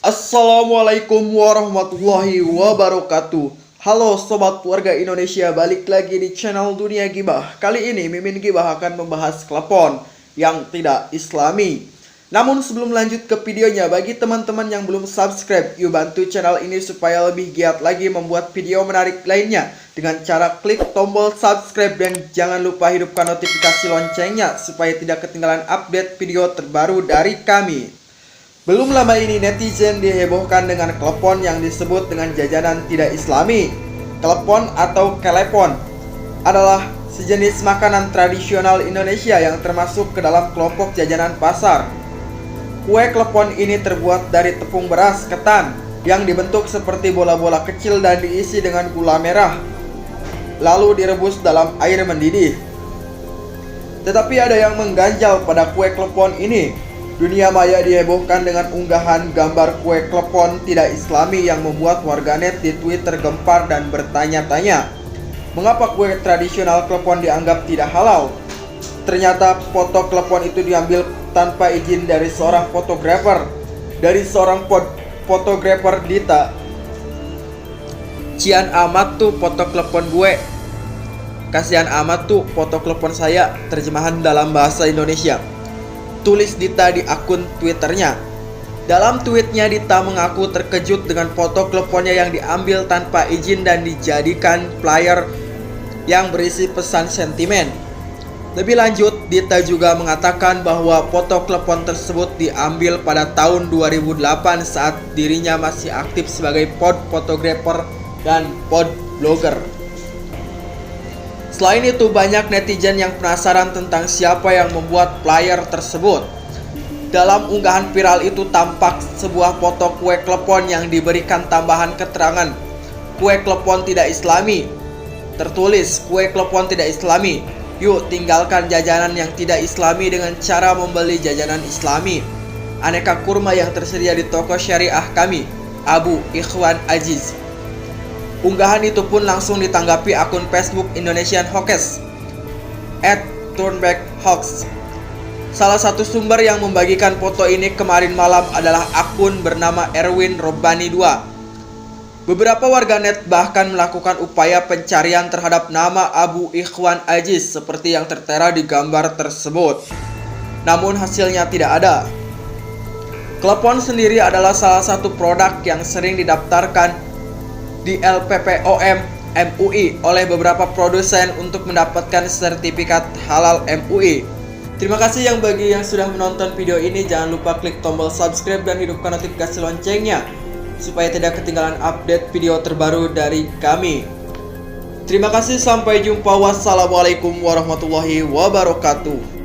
Assalamualaikum warahmatullahi wabarakatuh. Halo sobat warga Indonesia, balik lagi di channel Dunia Gibah. Kali ini Mimin Gibah akan membahas klepon yang tidak islami. Namun sebelum lanjut ke videonya, bagi teman-teman yang belum subscribe, yuk bantu channel ini supaya lebih giat lagi membuat video menarik lainnya dengan cara klik tombol subscribe dan jangan lupa hidupkan notifikasi loncengnya supaya tidak ketinggalan update video terbaru dari kami. Belum lama ini netizen dihebohkan dengan klepon yang disebut dengan jajanan tidak islami. Klepon atau kelepon adalah sejenis makanan tradisional Indonesia yang termasuk ke dalam kelompok jajanan pasar. Kue klepon ini terbuat dari tepung beras ketan yang dibentuk seperti bola-bola kecil dan diisi dengan gula merah, lalu direbus dalam air mendidih. Tetapi ada yang mengganjal pada kue klepon ini. Dunia maya dihebohkan dengan unggahan gambar kue klepon tidak islami yang membuat warganet di Twitter gempar dan bertanya-tanya, mengapa kue tradisional klepon dianggap tidak halal? Ternyata foto klepon itu diambil tanpa izin dari seorang fotografer. Dari seorang fotografer Dita, "Cian amat tuh foto klepon gue. Kasihan amat tuh foto klepon saya." Terjemahan dalam bahasa Indonesia, tulis Dita di akun Twitternya. Dalam tweetnya, Dita mengaku terkejut dengan foto kleponnya yang diambil tanpa izin dan dijadikan flyer yang berisi pesan sentimen. Lebih lanjut, Dita juga mengatakan bahwa foto klepon tersebut diambil pada tahun 2008 saat dirinya masih aktif sebagai fotografer dan blogger. Selain itu, banyak netizen yang penasaran tentang siapa yang membuat flyer tersebut. Dalam unggahan viral itu tampak sebuah foto kue klepon yang diberikan tambahan keterangan, "Kue klepon tidak islami." Tertulis, "Kue klepon tidak islami. Yuk tinggalkan jajanan yang tidak islami dengan cara membeli jajanan islami. Aneka kurma yang tersedia di toko syariah kami, Abu Ikhwan Aziz." Unggahan itu pun langsung ditanggapi akun Facebook Indonesian Hoax @turnbackhoax. Salah satu sumber yang membagikan foto ini kemarin malam adalah akun bernama Erwin Robani 2. Beberapa warganet bahkan melakukan upaya pencarian terhadap nama Abu Ikhwan Aziz seperti yang tertera di gambar tersebut. Namun hasilnya tidak ada. Klepon sendiri adalah salah satu produk yang sering didaftarkan di LPPOM MUI oleh beberapa produsen untuk mendapatkan sertifikat halal MUI. Terima kasih bagi yang sudah menonton video ini. Jangan lupa klik tombol subscribe dan hidupkan notifikasi loncengnya supaya tidak ketinggalan update video terbaru dari kami. Terima kasih, sampai jumpa. Wassalamualaikum warahmatullahi wabarakatuh.